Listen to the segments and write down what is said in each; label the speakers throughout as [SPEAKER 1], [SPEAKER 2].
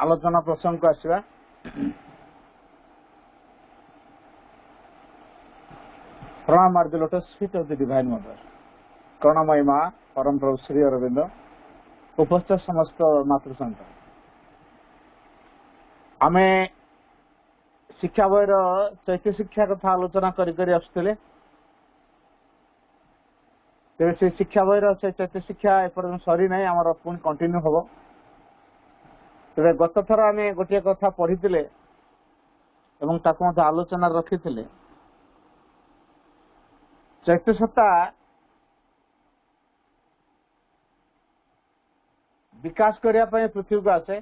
[SPEAKER 1] आलोचना प्रसंग को आसवा। प्रणाम आर the lotus feet of the divine mother. करुणामयी माँ परम प्रभु श्री अरविंद उपस्थित समस्त मातृसंत आमे शिक्षा बहिर चैत्य शिक्षा कथा आलोचना करी आसुले। तेरे से शिक्षा बहिर चैत्य शिक्षा एपर्यंत सरी ना आमर पुणी कंटिन्यू हम। तेरे गत थर आम गोटे कथा पढ़ी आलोचना रखी चैत्य सत्ता विकास करने पृथ्वी को आसे।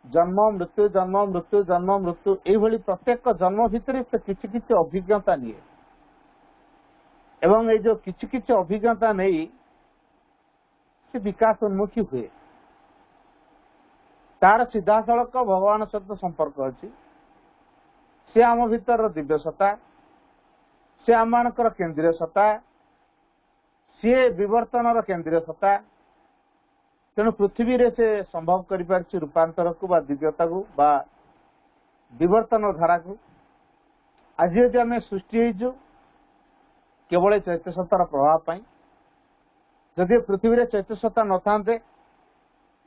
[SPEAKER 1] जन्म मृत्यु जन्म मृत्यु जन्म मृत्यु ये प्रत्येक जन्म भितर से किसी किसी अभिज्ञता निए एवं ये जो किसी किसी अभिज्ञता नहीं से विकास उन्मुखी हुए। तार सीधा सड़क भगवान सहित संपर्क अच्छी। से आम भीतर दिव्य सत्ता, से आम मानकर केंद्रीय सत्ता, सी विवर्तन केंद्रीय सत्ता। तेणु पृथ्वी रे से संभव कर रूपांतर को बा दिव्यता को बा विवर्तन धारा को। आज यदि आम सृष्टि केवल चैत्य सत्तार प्रभाव पाई, जदि पृथ्वी रे चैत्य सत्ता न थांते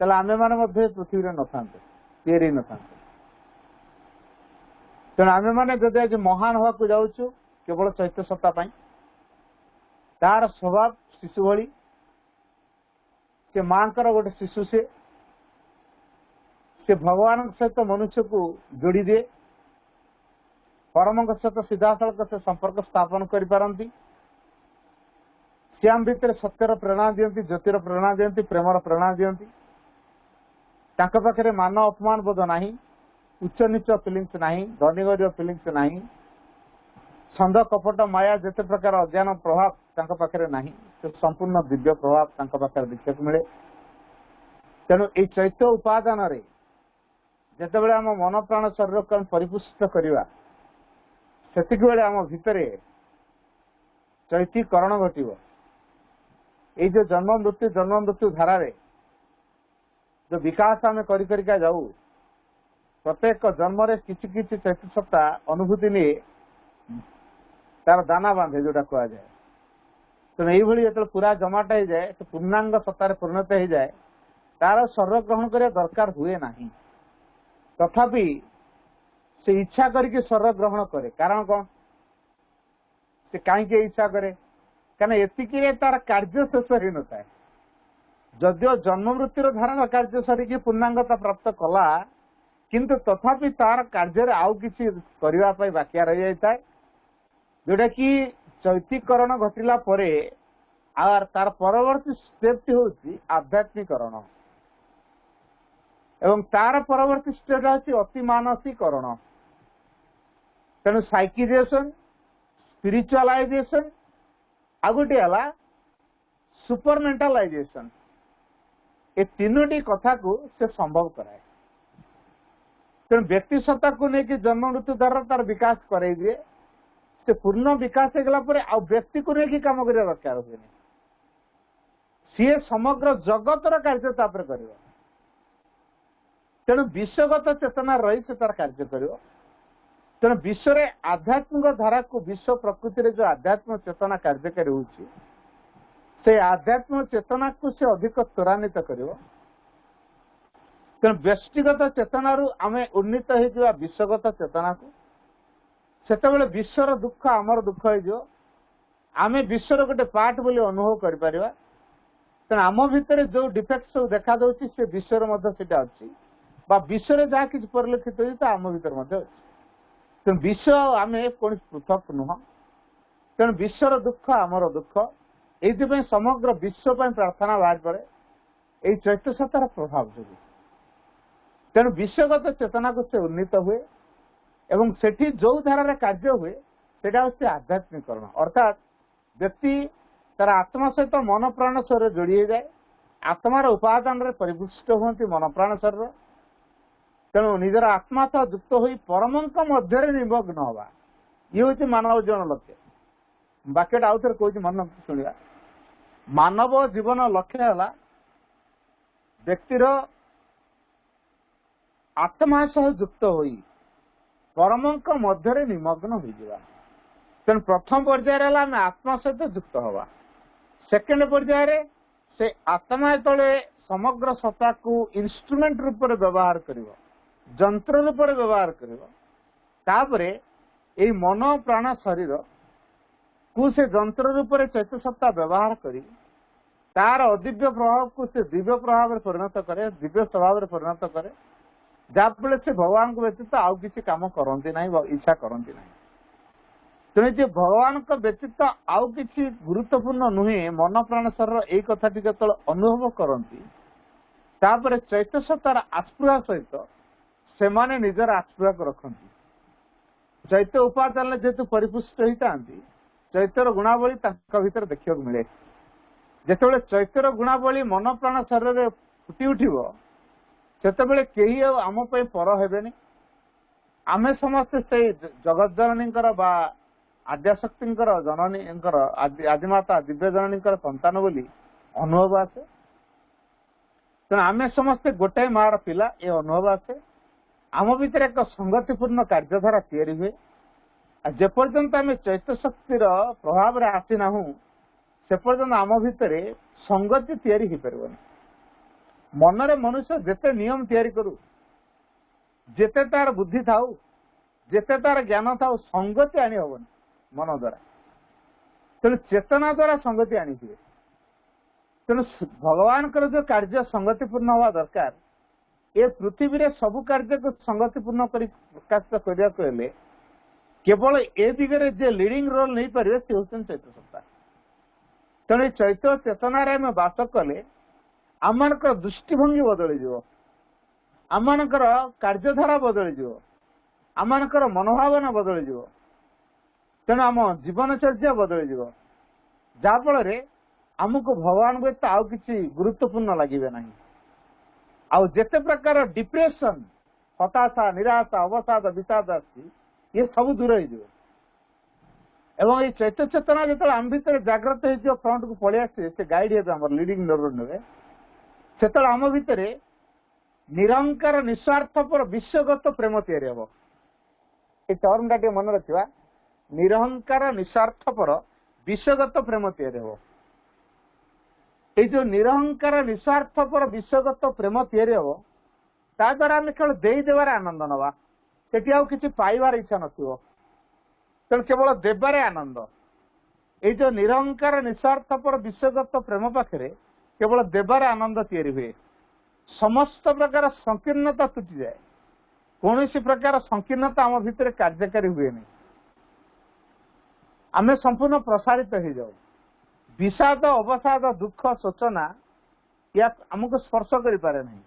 [SPEAKER 1] ताले आमे माने पृथ्वी रे न थांते, तैयारी न थांते। तेणु आमे माने जदि आज महान हवा को जाऊछु केवल चैत्य सत्ता पाई, तार स्वभाव शिशु भली। से मांकर गोटे शिशु से भगवान सहित मनुष्य को जोड़ी दिए, परम सहित सीधा सड़क से संपर्क स्थापन कर पारती। श्याम भितर सत्यर प्रेरणा दियंती, ज्योतिर प्रेरणा दियंती, प्रेमर प्रेरणा दियंती। तांका पाखरे मान अपमान बोध नहीं, उच्च नीच फिलिंग्स नहीं, धनी गरीब फिलिंग्स नहीं, छंद कपट माया जिते प्रकार अज्ञान प्रभाव तांका पाखरे नहीं। तो संपूर्ण दिव्य प्रभाव तांका पाखरे देखा मिले। तेणु ये चैत्य उपादान रे जिते आम मन प्राण शरीर को परिपुष्ट करवा से आम भितर चैतीकरण घटव। ये जो जन्म मृत्यु धारा रे जो विकास आम करिका जाऊ, प्रत्येक जन्म रे किछि किछि चैत्य सत्ता अनुभूति नहीं तार दाना बांधे जोटा कह जाए। तेणु ये जो पूरा जमाटा हो जाए तो पूर्णांग सत्तार परिणत हो जाए, तार शरीर ग्रहण करने दरकार हुए ना। तथापि से इच्छा करके शरीर ग्रहण करे। कारण कौन? से कहीं इच्छा करे कहना एतिक तार कार्य शेष हो न था। जदिव जन्म मृत्यु धारण कार्य सरिकी पूर्णांगता प्राप्त कला, किंतु तथापि तार कार्य आउ किसी करने बाकी रही जाए जोटा कि चैतीकरण घटिला परे आर तार परवर्ती स्टेप हूँ आध्यात्मिकरण एवं तार परवर्ती स्टेप हूँ अति मानसीकरण। तेणु साइकिजेशन, स्पिरिचुअलाइजेशन आ गोटे है सुपरमेंटालाइजेशन। ये तीनोटी कथा को से संभव कराए। तेणु व्यक्ति सत्ता को लेकिन जन्म मृत्यु द्वारा तार विकास कराई दिए। से पूर्ण विकास हो गला आ व्यक्ति को लेकिन काम करने दरकार हुए। सी समग्र जगतर कार्य तापर कर। तेणु विश्वगत चेतना रही से तार कार्य कर। तेणु विश्व रे आध्यात्मिक धारा को विश्व प्रकृति रे जो आध्यात्म चेतना कार्यकारी होची से आध्यात्म चेतना को से अधिक त्वरान्वित कर। तेणु व्यक्तिगत चेतना रु आमे उन्नीत हो विश्वगत चेतना को सेतेबेले विश्वर दुख आमर दुख हो आमे विश्वर गोटे पार्ट बोली अनुभव कर पारिबा। तेणु आम भितर जो डिफेक्ट सब देखा दउची से विश्वर मध्य सेटा अछि बा विश्वर जहाँ किसी परिलक्षित होई तो आम भितर मध्य अछि। तेणु विश्व आमे कोन पृथक नुह। तेणु विश्वर दुख आमर दुख एइथिପାଇଁ समग्र विश्व ପାଇଁ प्रार्थना बाहर पड़े यही चैत्य सत्तार प्रभाव जो। तेणु विश्वगत चेतना को से उन्नीत हुए एवं सेठी जो धारा कार्य हुए सेटा होछि आध्यात्मिकरण। अर्थात व्यक्ति तार आत्मा सहित मन प्राण शरीर जोड़ी जाए, आत्मार उपादान रे परिपुष्ट होती मन प्राण शरीर। तेणु निजर आत्मा सह युक्त हो परमंक मध्य निमग्न हवा ये हूँ मानव जीवन लक्ष्य। बाक्यटा आउ थे कह मन शुणा। मानव जीवन लक्ष्य है व्यक्तिर आत्मा सह युक्त होई परमंक मध्य निमग्न हो तेणु प्रथम पर्यायर आम आत्मा सहित युक्त हवा सेकेंड पर्यायर से आत्मा तले समग्र सत्ता को इंस्ट्रूमेंट रूप में व्यवहार करिवो जंत्र रूप में व्यवहार करिवो तापरे एई मन प्राण शरीर को से जंत्र रूप में चैत्य सत्ता व्यवहार करी तार अदिव्य प्रभाव को से दिव्य प्रभाव में परिणत करे दिव्य स्वभाव में परिणत करे जहाँफल से भगवान को व्यतीत आउ किसी काम करती ना इच्छा करती ना तेणु जे भगवान को व्यतीत आउ किसी गुरुत्वपूर्ण नुहे मन प्राण शरीर यही कथा जो अनुभव करती तापर चैत्य सत्तार आस्पृहा सहित से माने निजर आस्पृहा को रखती चैत्य उपादान जेहेतु परिपुष्ट होता चैत्यर गुणावली भीतर देखा मिले जिते चैत्यर गुणावली मन प्राण शरीर फुटी उठिब सेतबेले केही आम पर हेबेनी आमे समस्ते से जगत जननी बा आद्याशक्ति जननी आदिमाता दिव्य जननी संतान बोली अनुभव आसे तेणु आमे समस्ते गोटाए मार पिला ये अनुभव आसे आम भीतर एक संगतिपूर्ण कार्यधारा तैयारी हुए जेपर्यंत आम चैत्य शक्तिर प्रभाव रे आसीना से पर्यंत आम भितर संगति तैयारी हो पारबनी मनरे मनुष्य जेते नियम तैयारी करू जेते तार बुद्धि थाऊ जेते तार ज्ञान थाऊ संगति आनी हबनी मन द्वारा तेणु चेतना द्वारा संगति आनी हुए तेणु भगवान जो कार्य संगतिपूर्ण हवा दरकार ए पृथ्वी रे सबु कार्य को संगतिपूर्ण प्रकाशित करने केवल ए दिगरे जे लीडिंग रोल नहीं पारे से होचन चैत्य सत्ता तेणु चैत्य चेतना रे में बास कले आमनकर दृष्टिभंगी बदली जीव आमनकर कार्यधारा बदली जीव आमनकर मनोभावना बदली जीव तेणु आम जीवनचर्या बदली जीव जाफल आमको भगवान व्यतीत आउ किसी गुरुत्वपूर्ण लगे ना आउ जेते प्रकार डिप्रेशन हताशा निराशा अवसाद विषाद ये सब दूर हो चैत्य चेतना जो आम भर जाग्रत हो फ्रंट को पलि आसे गाइड हे लीडिंग नोर ने से आम भितर निरंकार निस्वार्थपर विश्वगत प्रेम तैयारी हम ये टर्म टा मन रखा निरंकार निस्वार्थपर विश्वगत प्रेम तैयारी हम ये जो निरंकार निस्वार्थपर विश्वगत प्रेम तैयारी हम ता द्वारा आम केवल देदेवार आनंद नवा सेठी आउ किसी पाइबार इच्छा नथिबो तेणु केवल देवारे आनंद ये जो निरंकार निस्वार्थपर विश्वगत प्रेम पाखे केवल देवारे आनंद तैयारी हुए समस्त प्रकार संकीर्णता तुटी जाए कौन प्रकार संकीर्णता आम भितर कार्यकारी हुए नहीं आम संपूर्ण प्रसारित हो जाऊ विषाद अवसाद दुख शोचना या आमको स्पर्श कर पारे नहीं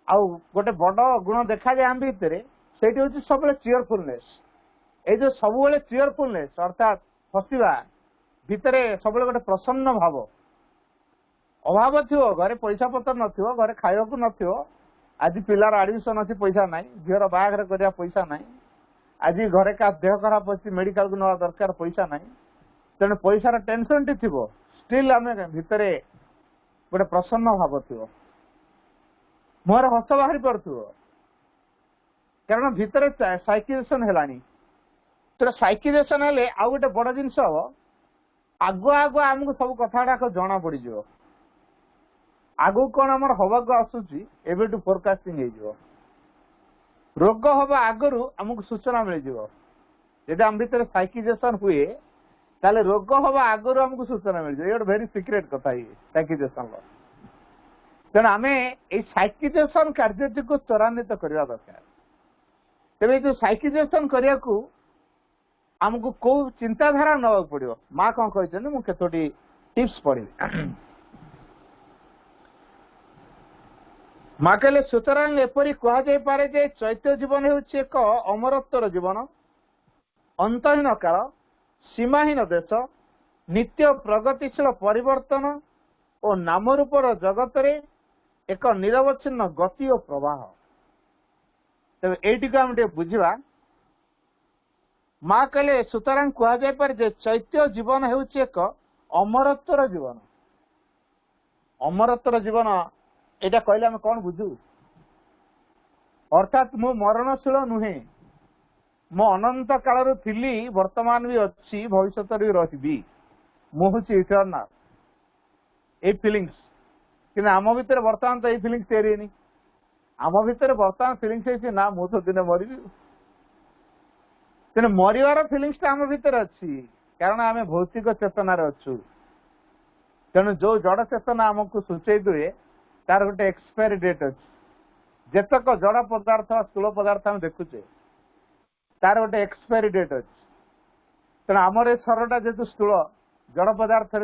[SPEAKER 1] आउ गोटे बड़ गुण देखा जाए आम भितर से सब चीयरफुलनेस ये जो सब चीयरफुलनेस अर्थात हसवा भितर सब गोटे प्रसन्न भाव अभाव थो घरे पैसा पतर नथिबो घरे खाइबा को नथिबो आज पिलार एडमिशन अच्छी पैसा ना झीर बाहागर करने पैसा ना आज घरे का देह खराब अच्छी मेडिकल को नवा दरकार पैसा ना तेणु पैसार टेंशन टी थी स्टिल आम भितर गोटे प्रसन्न भाव थो मुहर हस बाहरी पार्थ्व कारण भितर साइकिलेसन है तो साइकिलेसन हेले आउ गोटे बड़ जिनस हम आगुआ आगुआ आमको सब कथा जना पड़ आगु कौन आम हवाक आसूची एवं फोरकास्टिंग हो रोग हवा आगु आमको सूचना मिल जाए आम भर साइकिजेसन हुए ताले रोग हवा आगु आमको सूचना मिल जाए भेरी सिक्रेट कथा ये साइकिजेसन तेणु आम ये साइकिजेसन कार्य को त्वरान्वित करने दरकार तेरे जो साइकिजेसन करने को आमको कौ चिंताधारा नवा पड़ो माँ कौन कहते मुझे केतोटी टिप्स पढ़ी माँ कहले सुतरां एपरी कहुपे जे चैत्य जीवन होउछि एक अमरत्वर जीवन अंतहीन काल सीमाहीन देश नित्य प्रगतिशील परिवर्तन और नामरूपर जगत रे एक निरवच्छिन्न गति और प्रवाह तेज ये आम बुझा माँ कहले सुतरां कहुपे जे चैत्य जीवन होउछि एक अमरत्वर जीवन अमरत्वर जीवन एटा कहले आम कौन बुझू अर्थात मु मरणशील नुहे मो अनंत काल थी वर्तमान भी अच्छी भविष्य भी रही मुझे इटर्नाल ए फिलिंग्स कि आम भितर बर्तमान तो ये फिलिंग्स तैयारी आम भितर बर्तमान फिलिंग्स ना मु तो दिन मर तेना मरवार फिलिंग्स आम भितर अच्छी कारण आम भौतिक चेतनार अच्छु तेणु जो जड़ चेतना आमको सूचे दुए तार गोटे एक्सपायरी डेट अच्छी जेतक जड़ पदार्थ स्थूल पदार्थ आम देखुचे तार गोटे एक्सपायरी डेट अच्छी तेणु आमर ए शरीरटा जेहतु स्थूल जड़ पदार्थ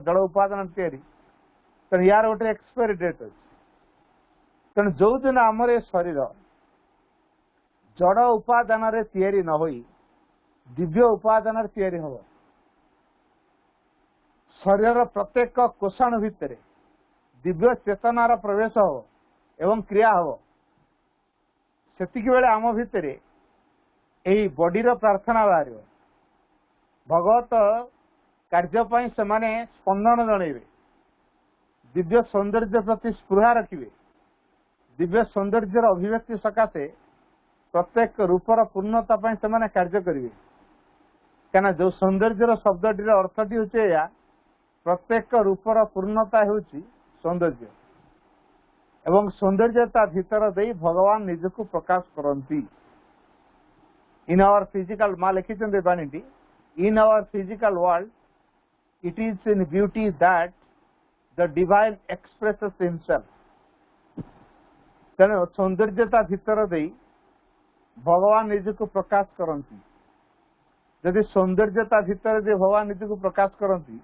[SPEAKER 1] जड़ उपादान तेणु यार गोटे एक्सपायरी डेट अच्छी तेणु जो दिन आमर ए शरीर जड़ उपादान न होई दिव्य उपादान हम शरीर प्रत्येक कोषाणु भितर दिव्य चेतनार प्रवेश हो एवं क्रिया हो सेतिक बेले आम भितर यही बॉडीर प्रार्थना बाहर भगवत कार्यपाई से माने स्पंदन जनइबे दिव्य सौंदर्य प्रति स्पृहा रखिए दिव्य सौंदर्यर अभिव्यक्ति सकाशे प्रत्येक रूपर पूर्णता से माने कार्य करेंगे क्या जो सौंदर्यर शब्दटीर अर्थटी हूँ या प्रत्येक रूपर पूर्णता हूँ सौंदर्य एवं सौंदर्यता भीतर दे भगवान निजक प्रकाश करती इन आवर फिजिकल माँ लिखिं बाणी in our physical world it is in beauty that the divine expresses himself तेणु सौंदर्यता भीतर दे भगवान निजक प्रकाश करती जदि सौंदर्यता भीतर दे भगवान निजक प्रकाश करती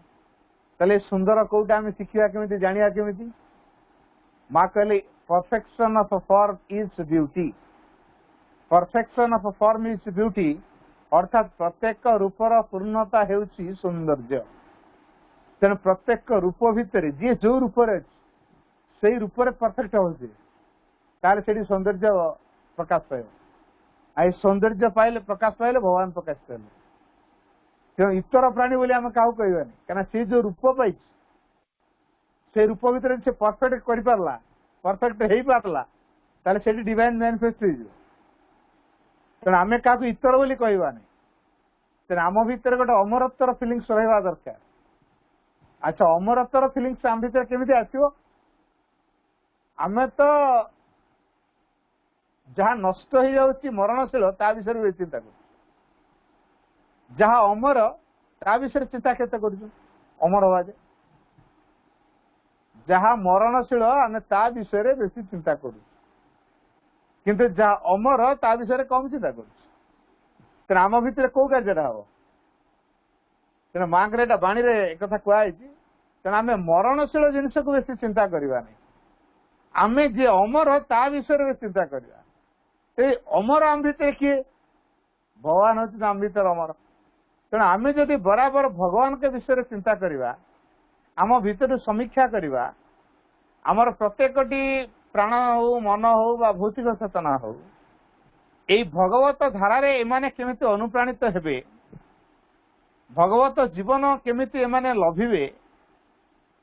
[SPEAKER 1] ताले सुंदर कोटा आम शिखा केमी जाना केमी माँ कहले perfection of form is beauty perfection of form is beauty अर्थात प्रत्येक रूपर पूर्णता हेउची सौंदर्य तेणु प्रत्येक रूप भितर जी जो रूप से रूप परफेक्ट हो सौंदर्य प्रकाश पाए आई सौंदर्य पाइले प्रकाश पाइले भगवान प्रकाश पाइले तेणु इतर प्राणी बोली आम क्या कहबानी क्या सी जो रूप पाई से रूप भितर से परफेक्ट कर पारला परफेक्ट हो पारला ताले से डिवाइन मैनिफेस्ट हो तेणु आम क्या इतर बोली कहबानी तेणु आम भितर गोटे अमरत्वर फिलिंग्स रहा दरकार अच्छा अमरत्वर फिलिंग्स आम भितर केमी आसो आम तो जहाँ नष्ट हो जाऊँगी मरणशील ता विषय में चिंता कर जहाँ अमर ता विषय चिंता केते कर अमर हवा जहाँ मरणशील आम ता विषय बेसी चिंता करूँ किंतु जहाँ अमर ता विषय कम चिंता कर आम भितर कौ कार्य हम तेना माँ को बाणी एक कहुई तेना आम मरणशील जिनस को बेसी चिंता करवानी आम जी अमर ता विषय चिंता करवा अमर आम भीतर किए भगवान हूँ आम भीतर अमर तेणु आम जदि बराबर भगवान के विषय चिंता करवा आम भीतर समीक्षा करवा आमर प्रत्येकटी प्राण हो मन हो बा भौतिक चेतना हो यही भगवत धारा एमाने केमिति अनुप्राणित हेबे भगवत जीवन केमिति एमाने लभिबे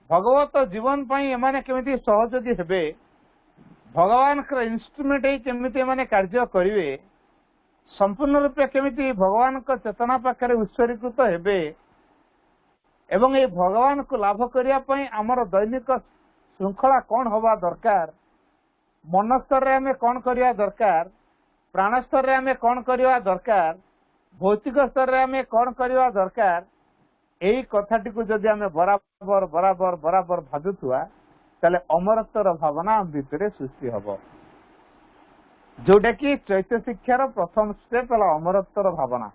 [SPEAKER 1] भगवत जीवन पई एमाने केमिति सहयोगी हेबे भगवान इन्स्ट्रुमेंट केमिति माने कार्य करिवे संपूर्ण रूपे केमिति भगवान को चेतना पाखरे उत्सर्गीकृत हेबे एवं ये भगवान को लाभ करिया पई हमर दैनिक श्रृंखला कौन हवा दरकार मन स्तर में कौन करिया दरकार प्राण स्तर में कौन करिया दरकार भौतिक स्तर में कौन करिया दरकार यही कथाटी को जदि आम बराबर बराबर बराबर भाजुवा ताले अमरत्वर भावना भितर सृष्टि हम जोटा कि चैत्य शिक्षार प्रथम स्टेप है अमरत्वर भावना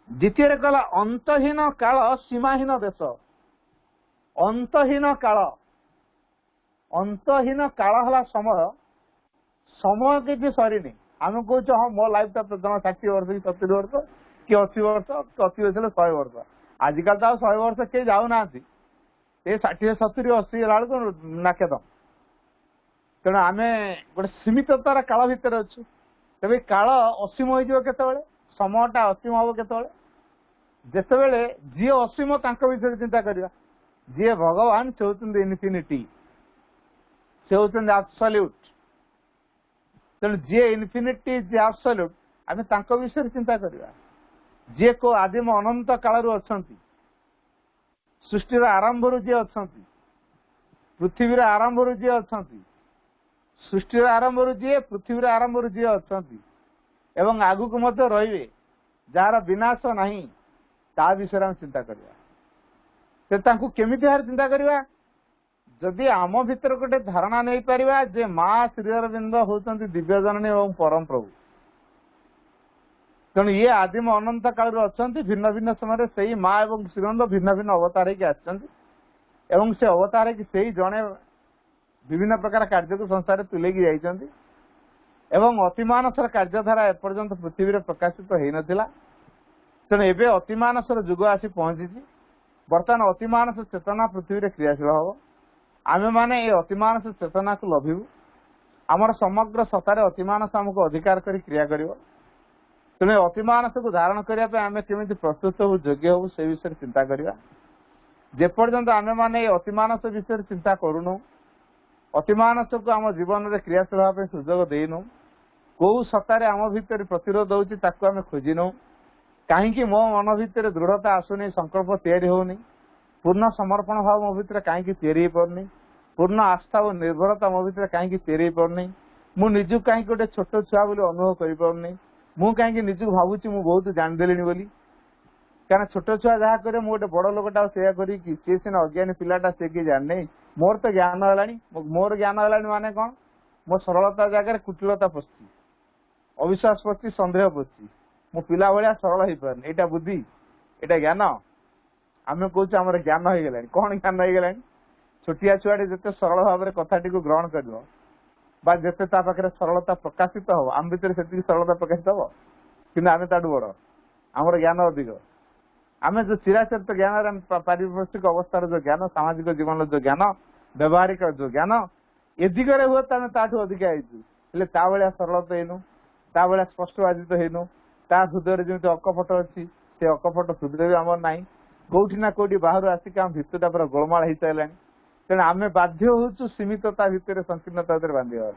[SPEAKER 1] द्वितीय कला अंतहीन काल सीमाहीन देश अंतहीन काल है समय समय किसी सरीनी आम कौच हाँ मो लाइफ टा जमा 60 वर्ष कि 70 वर्ष कि 80 वर्ष कि अति बेस 100 वर्ष आजिकल तो 100 वर्ष कई जाऊना 60 70 80 बेला नाकेदम तेणु आम गोटे सीमिततार काल भितर अच्छु तेज काल असीम हो समयटा असीम हम केत जिते जी असीम विषय चिंता करवा जी भगवान से होती इनफिनिटी से होती एब्सोल्यूट तेणु जी इनफिनिटी जी एब्सोल्यूट आम विषय चिंता करवा जी को आदिम अनंत काल अच्छा सृष्टिर आरंभ जी अच्छा पृथ्वीर आरंभ जी अच्छा सृष्टिर आरंभ जी पृथ्वीर आरंभ जी अच्छा एवं आगुक मध्य रहिबे जार विनाश नहीं ता विषय हम चिंता करवा केमिति भाव चिंता करवा जदि आम भितर गोटे धारणा नहीं पारिबा जे माँ श्रीअरविंद होउछंती दिव्य जननी एवं परम प्रभु तेणु ये आदिम अनंत काल अच्छा भिन्न भिन्न समय से माँ एवं श्रीअरविंद भिन्न भिन्न अवतार एवं से अवतार की से जड़े विभिन्न प्रकार कार्य को संसार तुलेकी जाइछंती एवं अतिमानसर कार्यधारा एपर्यंत पृथ्वी प्रकाशित हो नथिला तेणु एबे अतिमानसर जुग आसी पहुंची बर्तमान अतिमानस चेतना पृथ्वी क्रियाशील हम आमे माने ये अतिमानस चेतना को लभिबु आमर समग्र सत्तार अतिमानस आमको अधिकार करी क्रिया करिवो तेणु अतिमानस को धारण करने आम केमी प्रस्तुत हो योग्य हो से विषय चिंता करवा जेपर्यंत आमे माने अतिमानस विषय चिंता करूनु अतिमानस को आम जीवन में क्रियाशील भाव सुजोग देनु कौ सत्तार आम भितर प्रतिरोध होची ताकू आमे खोजिनु कहीं मो मन भितर दृढ़ता आसुनी संकल्प तैयारी होनी पूर्ण समर्पण भाव मो भितर कहीं तैयारी पारनी पूर्ण आस्था और निर्भरता मो भितर कहीं तैयारी पारनी मु निजु कहीं गोटे छोट छुआ बोली अनुभव कर पारनी मु कहीं निजु भावुची मु बहुत जानिदेली बोली क्या छोट छुआ जहाँ करे मु गोटे बड़ लोकटा से सी सीना अज्ञानी पिलाटा से किए जाने मोर तो ज्ञान है मोर ज्ञान है माने कौन मो सरलता जगह कुटिलता पशि अविश्वास पशि सन्देह पशि मो पिला भाया सरल हो पारनी यहाँ बुद्धि यहाँ ज्ञान आम कौच आम ज्ञान हो गला कौन ज्ञान हो गला छोटिया छुआटे जिते सरल भाव में कथाटी को ग्रहण कर जिते पाखे सरलता प्रकाशित हम आम भितर से सरलता प्रकाशित हम कि आम ताठू बड़ आमर ज्ञान अधिक आम जो चिराचरित ज्ञान पारिपार्श्विक अवस्थार जो ज्ञान सामाजिक जीवन जो ज्ञान व्यवहारिक जो ज्ञान ए दिगरे हुए तो आम ताठू अधिक आईचु ता भाया सरलता हेनु ता भाया स्पष्टवादित हेनु ता हृदय जमी अकपट अच्छी से अकपट हृदय भी आमर ना कौटी ना कौटी बाहर आसिक आम भितरटा पूरा गोलमाल हो सारे तेणु आम बाध्य होचु सीमितता भितर संकीर्णता भितर बांधा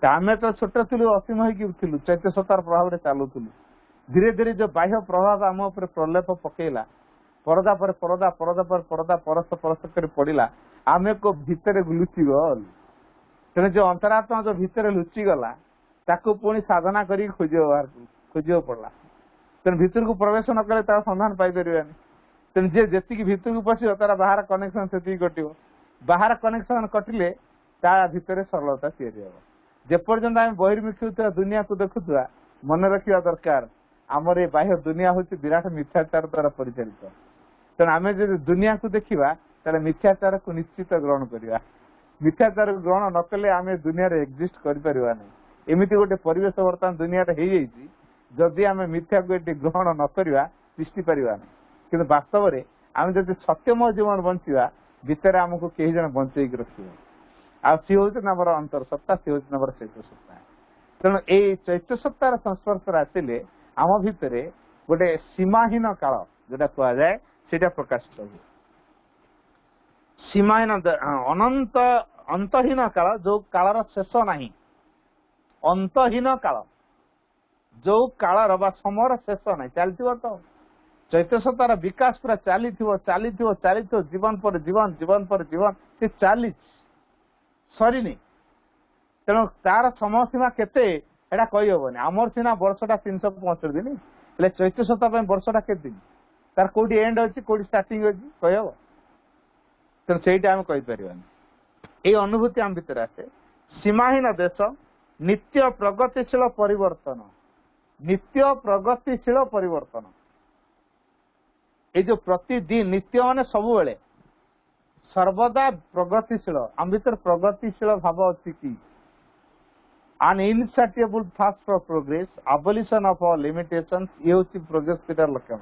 [SPEAKER 1] आम तो छोट थिलु असीम होलु चैत्य सत्तार प्रभाव में चलुलु धीरे धीरे जो बाह्य प्रभाव आम उपर प्रलेप पकेला परदा पर परदा परदा पर परदा परस परस कर पड़ा आम को भितर लुचि गल तेणु जो अंतरात्मा जो भितर लुचि गला ताकू पुणी साधना कर खोज पड़ा तेणु भितर को प्रवेश न कले तार संधान पाई तेणु जी भितर को पशिव तार बाहर कनेक्शन से कटिव बाहर कनेक्शन कटिले ता भितर सरलता तैयारी हम जेपर्यंत आम बहिर्मुखी दुनिया को देखुवा मन रखा दरकार आमर ये बाह्य दुनिया हूँ विराट मिथ्याचार द्वारा परिचालित तेणु आम जो दुनिया को देखा तेल मिथ्याचार को निश्चित ग्रहण करवा मिथ्याचार ग्रहण न कले आम दुनिया एक्जिस्ट कर एमती गोटे परिवेश बर्तमान दुनिया हो जदि आम मिथ्या को ये ग्रहण न करवा सृष्टि पारा कि वास्तव में आम जब सत्यमय जीवन बंचा भितर आमको कई जन बंचेक रखे आ सी हूँ आम अंतर सत्ता सी हूँ आम चैत्य सत्ता तेणु ये चैत्य सत्तार संस्पर्श आसिले आम भितर गोटे सीमाहीन काल जोटा कहुए से प्रकाशित हुए सीमाहीन अनंत अंतहीन काल जो कालर शेष नहीं अंतहीन काल जो कालर बा समय शेष नहीं चलती तो चैत्य सत्तार विकास पूरा चली जीवन पर जीवन जीवन पर जीवन से चली सरीनी तेणु तार समय सीमा केते एटा कही हेनी आमर सीना वर्षटा 365 दिन हेल्ले चैत्य सत्ता वर्षटा के दिन तार कोटी एंड अच्छी कोटी स्टार्टिंग अच्छी कही हम तेणु से आम कहीपर ये अनुभूति आम भीतर आसे सीमाहीन देश नित्य प्रगतिशील परिवर्तन नित्य प्रगतिशील परिवर्तन ये जो प्रतिदिन नित्य मान सबु बेले सर्वदा प्रगतिशील आम भीतर प्रगतिशील भाव अच्छी कि an insatiable thirst for progress, abolition of all limitations, ये होची प्रोग्रेस पीटर लक्ष्य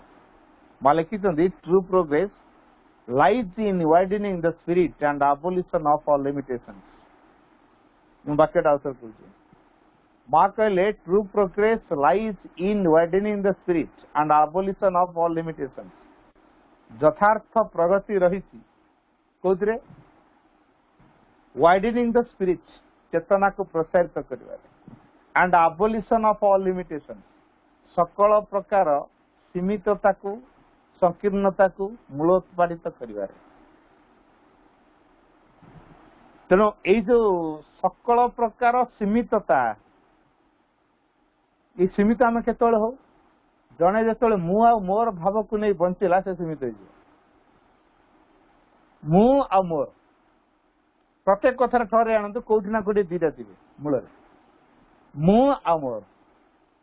[SPEAKER 1] मालिकी true progress lies in widening the spirit and abolition of all limitations. बाक्य डाउसर पूछे माँ कहले true progress lies in widening the spirit and abolition of all limitations. यथार्थ प्रगति रही कौन widening the spirit चेतना को प्रसारित करिवारे and abolition of all limitation सकल प्रकार सीमितता को संकीर्णता को मूलोत्पादित करिवारे तेणु ये जो सकल प्रकार सीमितता ये सीमित आम केत हो जड़े जो मु आ मोर भाव को नहीं बंचला से सीमित हो मु आ मोर प्रत्येक कथार ठहरे आणतु कोठी ना कोठी दीटा थे मूल मु आ मोर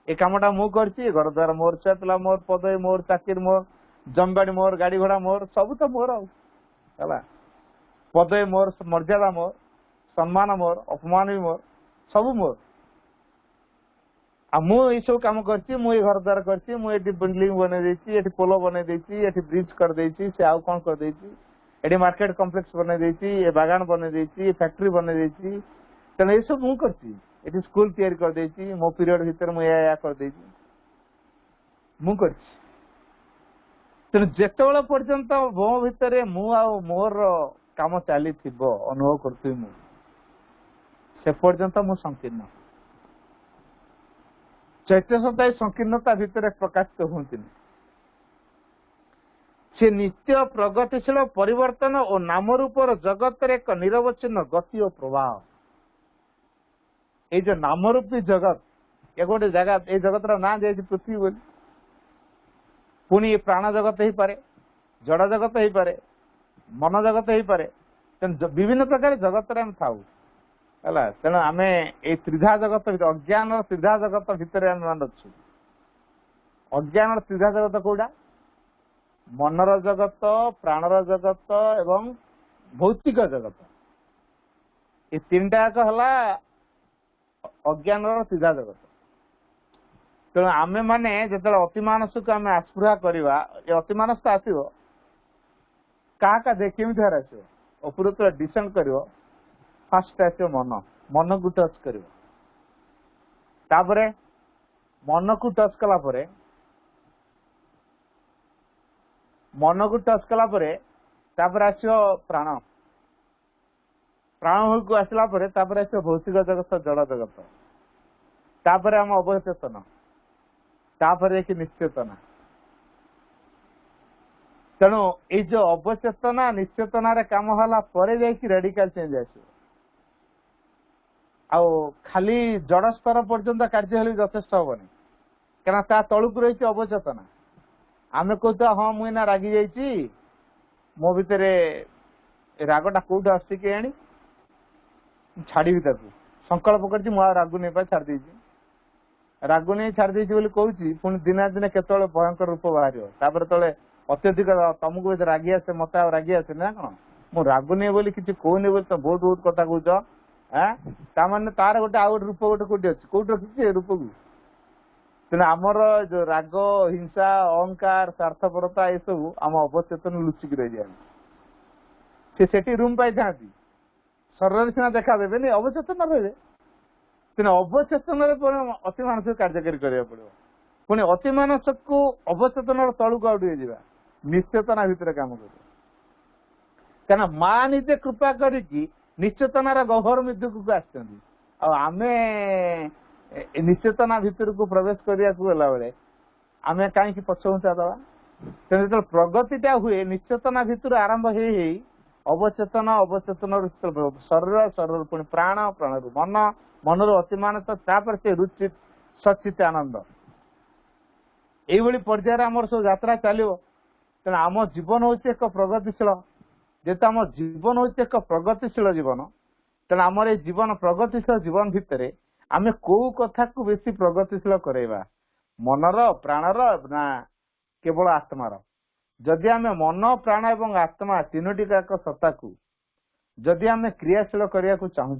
[SPEAKER 1] ए कामटा मु करछि घर द्वार मोर छुआ पिला मोर पदवी मोर चाकिर मोर जमबाड़ी मोर गाड़ी घोड़ा मोर सब तो मोर आला पदवी मोर मर्यादा मोर सम्मान मोर अपमान भी मोर सब मोर आ मु ये सब काम करछि मु ये घर द्वार करछि मु एठी बिल्डिंग बने देछि एठी पोलो बने देछि एठी ब्रिज कर देछि से आउ कोन कर देछि एठी मार्केट कॉम्प्लेक्स बने देछि ए बागान बने देछि फैक्ट्री बने देछि तने ये सब मु करछि एठी स्कूल तैयार कर देछि मो पीरियड भीतर मु या कर देछि मु करछि तने जेतेबेला पर्यंत मो भीतर मु आ मोर काम चली थिबो अनुभव करथि मु से पर्यंत मु संकीर्ण चैत्य सत्ता संकीर्णता भितर प्रकाशित होती से नित्य प्रगतिशील परिवर्तन और नाम रूपर जगत एक निरवच्छिन्न गति और प्रभाव ये जो नामरूपी जगत ये गोटे जगह ये जगत ना जाए पृथ्वी बोली पुणी ये प्राण जगत ही पारे जड़ जगत ही पारे मन जगत ही पारे विभिन्न प्रकार जगत रे हम थाऊ है तेणु आम ये त्रिधा जगत अज्ञान त्रिधा जगत भितर अच्छु अज्ञान त्रिधा जगत कौटा मनर जगत प्राणर जगत एवं भौतिक जगत ये तीन टाक है अज्ञान त्रिधा जगत तेणु आमे माने जो अतिमानस को आम आस्पृहा करवा ये अतिमानस तो आसो क्या देखी आसो ऊपर तो डिसेंड कर फास्ट आसो मन मन को टच कर मन को टच कला मन को टच कला आसो प्राण प्राण को आसला आसो भौतिक जगत जड़ जगत तापर आम अवचेतन तापर कि निश्चेतना तेणु ये जो अवचेतना निश्चेतनार काम होला परे जाइए रेडिकल चेंज आसो आउ खाली जड़ स्तर पर्यंत कार्य हेल्ले यथेष्ट हेनी क्या तलुक रही अवचेतना आम कहता हाँ मुझे रागी जाइए मो भितर रागटा कौट आसणी छाड़ी संकल्प कर रागु नहीं छाड़ देती रागु नहीं छाड़ देती कहूँ पुणी दिना दिन केत भयंकर रूप बाहर तले अत्यधिक तुमको रागी आसे मत रागी आसे ना कौन मु रागु नहीं बोली किसी कहूनी बोली तो बहुत बहुत कथा कहने तार गोटे आउ रूप गोटे कौटी अच्छे कौट रखी रूप को तेना आमर जो राग हिंसा अहंकार स्वार्थपरता ये सब आम अवचेतन लुचिक रही जाए से रूम पाई था शरीर सीना देखा देवे नहीं अवचेतन रहे तेना अवचेतन अति मानस कार्यकारी करा पड़ो पुणी अति मानस को अवचेतन तलू को आउटे जा निश्चेतना भितर काम कर माँ निजे कृपा करी निश्चेतनार गहर मध्यक को आमे निश्चेतना भितर को प्रवेश करने गला बेले आम कहीं पछघुंचा दवा तेज जो प्रगतिटा हुए निश्चेतना भितर आरंभ हो अवचेतन अवचेतन शरीर शरीर पुणी प्राण प्राण मन मनर अतिमानस से रुचि सचित आनंद यही पर्यायर आम सब यात्रा चलो तेना आम जीवन हूँ एक प्रगतिशील जेहेतु आम जीवन हूँ एक प्रगतिशील जीवन तेना आमर ये जीवन प्रगतिशील जीवन भितर आम कौ कथा को बेसी प्रगतिशील करवा मनर प्राणर ना केवल आत्मार जदि आम मन प्राण एवं आत्मा तीनोटिक सत्ता को जदि आम क्रियाशील करने को चाहूँ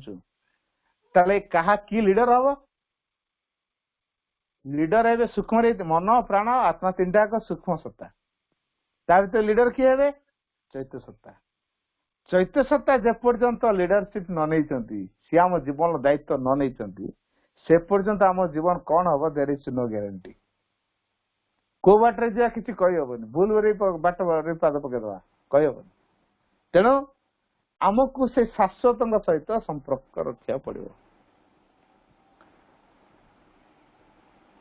[SPEAKER 1] ताले कहा की लीडर हम लीडर हे सूक्ष्म मन प्राण आत्मा तीन टाक सूक्ष्म सत्ता ता भर लीडर किए हे चैत्य सत्ता चैत्य सत्ता जेपर्यंत लीडरशिप न नहीं सी आम जीवन दायित्व न नहीं से पर्यंत आम जीवन कौन हम देयर इज नो ग्यारंटी को बाटे जा कि कही हेनी भूल बाट पाद पकईदे कही हेनी तेणु आमको से शाश्वत सहित संपर्क रखा पड़ो।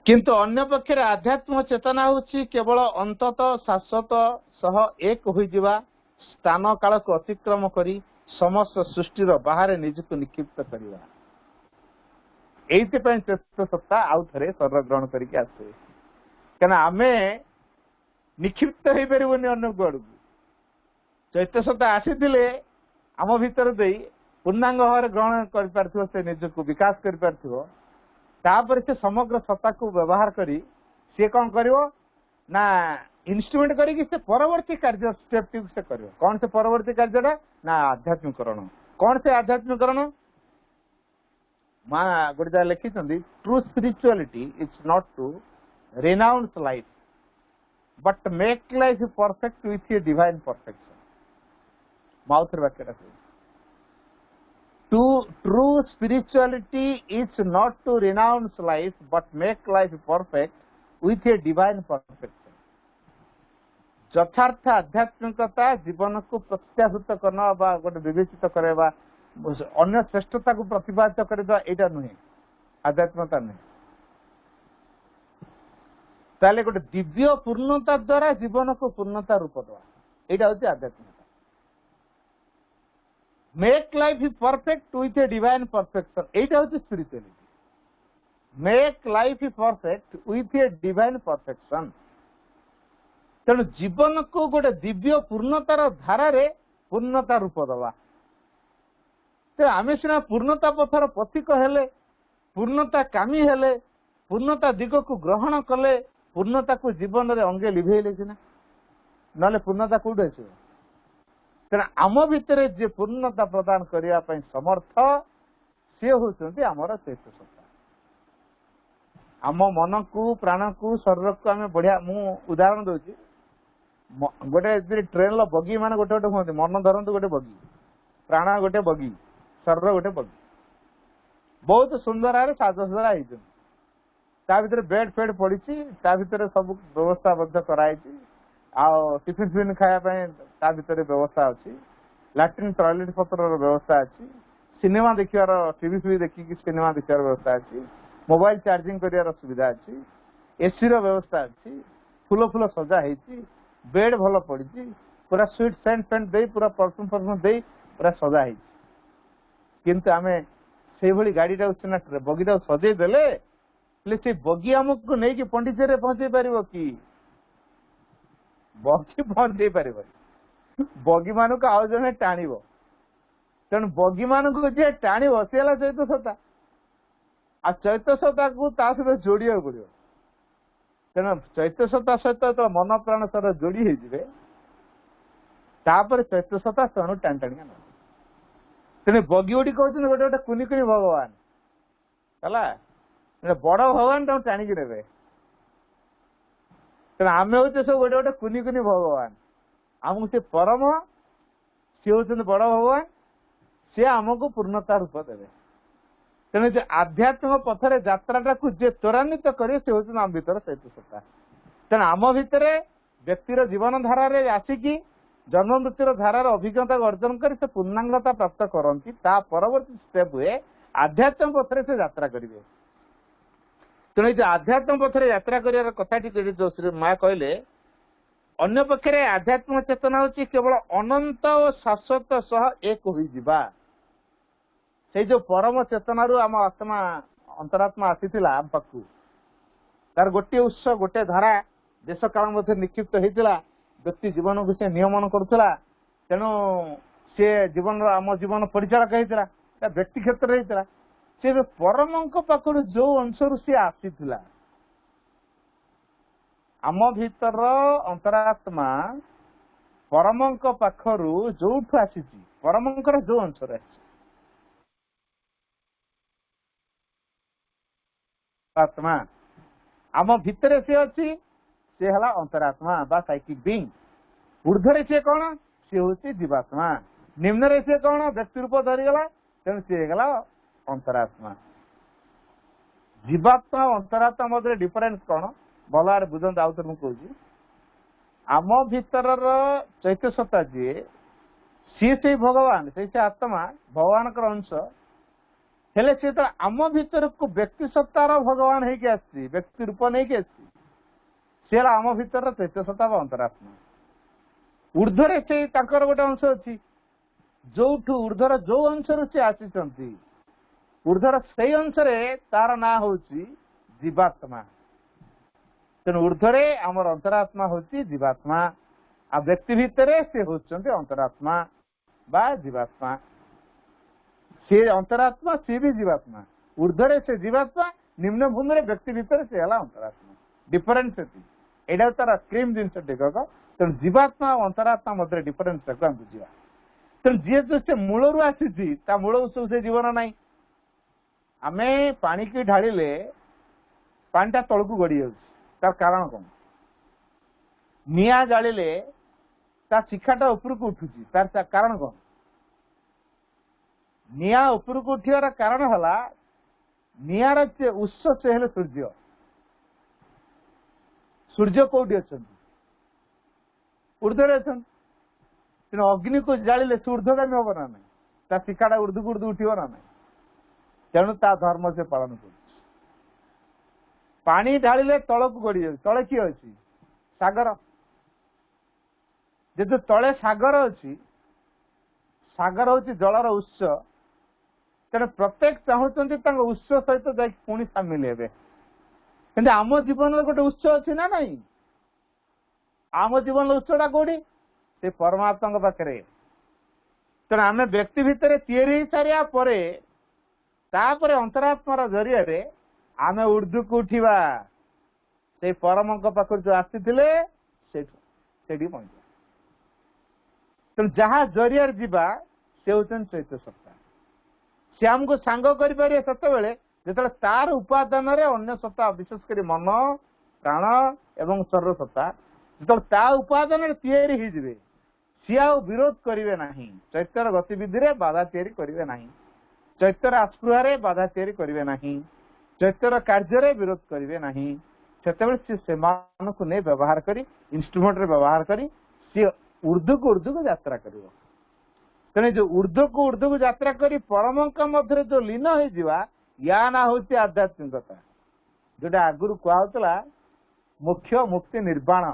[SPEAKER 1] किंतु अन्य पक्षे आध्यात्म चेतना होची केवल अंतत शाश्वत सह एक होइजिबा, स्थान काल को अतिक्रम करी समस्त सृष्टिर बाहर निजक निक्षिप्त करवा। एइथिपाई चैत्र सत्ता आउ थरे शरीर ग्रहण करके आसे, कहना आमे निक्षिप्त हो पारिबनी अन्य कुआड़ को। चैत्र सत्ता आसीथिले आम भीतर देई पूर्णांग भाव ग्रहण कर पारथिबो, से निजक विकास कर पारथिबो। तापर से समग्र सत्ता को व्यवहार करी सी कौन करिवो ना इंस्ट्रूमेंट करी से परवर्ती कार्य स्टेप से करिवो। कौन से परवर्ती कार्यटा ना आध्यात्मिकरण। कौन से आध्यात्मिकरण? माँ गोटे लिखी true spirituality is not to renounce life but make life perfect with a divine perfection. माउथ वाक्य true spirituality is not to renounce life but make life perfect with a divine perfection। यथार्थ आध्यात्मिकता जीवन को प्रत्याहृत करना बा गोटे विवेचित करवा, अन्य श्रेष्ठता को प्रतिपादित करवा, एटा नुहे आध्यात्मिकता नुहे। ताले गोटे दिव्य पूर्णता द्वारा जीवन को पूर्णता रूप दवा, एटा होची आध्यात्मिकता। Make life perfect with a divine perfection, एटा होची spirituality. Make life perfect with a divine perfection. तेणु जीवन को गोटे दिव्य पूर्णतार धारा रे पूर्णता रूप दवा। तो आम सीना पूर्णता पथर पथिक हेले, पूर्णता कामी हेले, पूर्णता दिग को ग्रहण कले, पूर्णता को जीवन रे अंगे लिभेले सीना, नले पूर्णता कौट आस। तेना आम भितर जे पूर्णता प्रदान करने समर्थ सी होती आमर चैत्र सत्ता। आम मन को प्राण को शरीर को आम बढ़िया मु उदाहरण दूसरी गोटे ट्रेन बगी मान गोटे गोटे हमें मन धरतु गोटे बगी, प्राण गोटे बगी, शरीर गोटे बगी, बहुत सुंदर भाव साजसजा होती बेड फेड पड़ी, सब व्यवस्था कराई, टिफिन फिफिन खाया व्यवस्था अच्छी, लैट्रिन टॉयलेट पत्र व्यवस्था अच्छी, सिनेमा देखियार टीवी फीवी देखिकी सिनेमा देखियार व्यवस्था अच्छी, मोबाइल चार्जिंग करियार सुविधा अच्छी, एसी रो व्यवस्था अच्छी, फूल फूल सजा होती, बेड भल पड़ी, पूरा स्वीट सेंट फेंट दे, पूरा परफ्यूम परफ्यूम दे पूरा सजा होती। किंतु आमे से भली गाड़ीटा सिना बगीटा सजे देले से बगी आमको नहीं कि पंडिचेरी पहुंचे पारिबो कि? बगी पहुंचे पार, बगी मान को आउ जने टाण, तेणु बगी मान को जे टाण सी है चैत्र सत्ता। आ चैत्र सत्ता को सहित जोड़िया पड़ो। तेणु चैत्र सत्ता सहित तो मन प्राण सर जोड़ी होते चैत्र सत्ता से टाणी टाणी न। तेणु बगी गुड़ी कहते गोटे गोटे कुनी कुनी भगवान है, बड़ भगवान तुम टाणिकी ने। तेना आम हूँ सब गोटे गोटे कुनी कुनी भगवान, आमको से परम सी हूँ बड़ भगवान, सी आमको पूर्णता रूप देवे। तेणु आध्यात्मिक पथरे यात्राटा को जे त्वरान्वित करे से हूँ आम भीतर चैत्र सत्ता। तेणु आम भितर व्यक्तिर जीवन धारा रे आसिकी जन्म मृत्युर धारार अभिज्ञता अर्जन कर से पूर्णांगता प्राप्त करती, परवर्ती स्टेप हुए आध्यात्मिक पथरे से यात्रा करेंगे। तेणु ये आध्यात्म पथरे यात्रा कर कथाटी जो श्री माँ कहले, अन्य पक्षे आध्यात्मिक चेतना होची केवल अनंत और शाश्वत सह एक होइजिबा। से जो परम चेतनारू आम आत्मा अंतरात्मा आसीथिला आम पाखु, तार गोटे उत्स गोटे धारा देश काल मध्य निक्षिप्त होइतिला, व्यक्ति जीवन को से नियमन करुला। तेणु सी जीवन आम जीवन परिचालक होता व्यक्ति क्षेत्र में होता, से परम पाखर जो अंशर सी आसीथिला, आम भीतर अंतरात्मा परम पाखर जो आसी परमंकर जो अंशर आत्मा आम भितर सी अच्छी, सी है अंतरात्मा बा साइकिक बीइंग। ऊर्धरे सी कौन? सी हूँ जीवात्मा। निम्न सी कौन? व्यक्ति रूप धरीगला, तेणु सी गला अंतरात्मा। जीवात्मा अंतरात्मा मध्य डिफरेन्स कौन भल भाव बुझे आउ तो मुझे आम भीतर चैत्र सत्ता जी सी से भगवान से आत्मा भगवान अंश हेले सी तो आम भीतर को व्यक्ति सत्तार भगवान है व्यक्ति रूप नहीं सी आम भीतर चैत्य सत्ता अंतरात्मा ऊर्ध्वे से गोटे अंश अच्छी जो ऊर्ध्वर जो अंश से आसी ऊर्ध्वर से अंश तार ना हूँ जीवात्मा तेणु ऊर्ध्वे आमर अंतरात्मा हूँ जीवात्मा आ व्यक्ति भितर से होती अंतरात्मा बा जीवात्मा सी अंतरात्मा सी भी जीवात्मा ऊर्ध्वे से जीवात्मा निम्न भूमि व्यक्ति भितर से है अंतरात्मा डिफरेन्स एटा तार क्रीम जिनस टिकक तेणु जीवात्मा और अंतरात्मा मध्य डिफरेन्स बुझा तेणु जी जो से मूल रू आसी मूल उत्सव से जीवन ना आम पानी की ढाड़े पानीटा तलू गड़ी तार कारण कौन निआ जाले ता शिखाटा उपरक उठुची तार कारण कौन निआ उपरक उठार कारण है निआर उत्स से हेले सूर्य सूर्य कौटी अच्छा ऊर्ध्वे अच्छा तेना अग्नि को जाले से ऊर्ध्वगामी हम ना ना शिखाटा ऊर्ध्व ऊर्ध्व उठो ना ना तेणु ता धर्म से पालन कर पानी ढाड़े तल को गड़ी जाए तले किए अच्छी सागर जेतु तले सागर अच्छी सागर हूँ जलर उत्स तेणु प्रत्येक चाहते उत्स सहित पुणी सामिल हे कि आम जीवन गोटे उत्स अच्छी ना नहीं आम जीवन उत्सटा कौटी से परमात्मा पाखे तेणु आम व्यक्ति भितर तैयारी सारा तापर अंतरात्मार जरिया आम ऊर्ध्व को उठा से परम पाखर जो आसी पहुंचा तेणु जहाँ जरिया जीवा से होती चैत्य सत्ता सी आमको सांग करें सत बेले जो तार उपादान अन्य सत्ता विशेषकर मन प्राण एवं शरीर सत्ता जो ता उपादान तैयारी हो सी आ विरोध करेंगे ना चैत्यर गतिविधि बाधा तैयारी करेंगे ना चैत्यर आस्पृहारे बाधा तैयारी करेंगे ना चैत्यर कार्य विरोध करेंगे ना से नहीं व्यवहार करी इंस्ट्रूमेंट व्यवहार करी सी ऊर्ध्व को यात्रा कर तेणु जो ऊर्ध्व को यात्रा करी परम मध्य जो लीन हो या ना हूँ आध्यात्मिकता जोटा आगुरी कहला मुख्य मुक्ति निर्वाण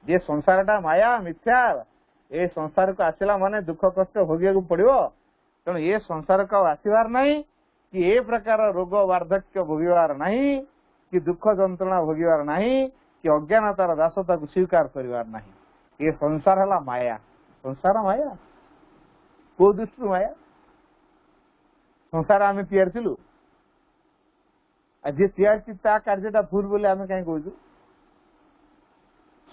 [SPEAKER 1] जे संसारटा माया मिथ्या ए संसार को आसला माने दुख कष्ट भोगिया पड़ो तेणु ये संसार को आसबार नहीं कि ए प्रकार रोग वार्धक्य भोगवार नहीं कि दुख जंत्रणा भोगवार नहीं कि अज्ञानतार दासता को स्वीकार करिवार नहीं ये संसार है माया संसार माया को दृष्टि माया संसार आम तैयारी जी तैयारी कार्यटा भूल बोले आम कहीं कहूँ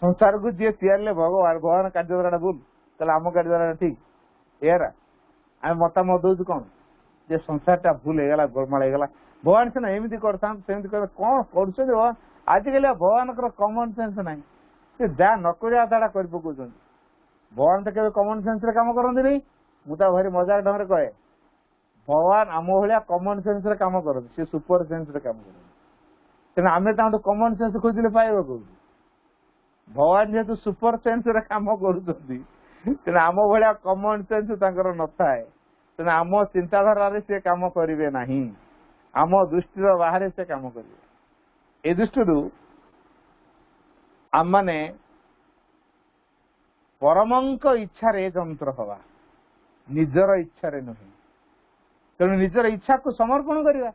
[SPEAKER 1] संसार को जी तैयारी भगवान कार्य भूल तेल आम कार्य ठीक यार आम मतामत दौर कौन जे संसारटा भूल होगा गोलमाल होगा भगवान सीना एमती करते कौन कर भगवान आजिकल भगवान कमन सेन्स ना जहाँ न करा कर पकाउछन भगवान तो केवल कमन सेन्स रे काम करते नहीं मुझे भारी मजाक ढंग कहे भगवान आम भाया कमन सेन्स रे काम करते सी सुपर सेन्स रे काम करते तेना आम कमन सेन्स खोजिले पाइबा कौन भगवान जेहेतु सुपर सेन्स रे काम कर आम भाया कमन सेन्स न थाए तेना आम चिंताधारा से काम करेंगे ना आम दृष्टि बाहर से काम करेंगे ए दृष्टि आम माने परमंक इच्छा जंत्र हवा निजर इच्छा नुहे तेणु निजर इच्छा को समर्पण करवा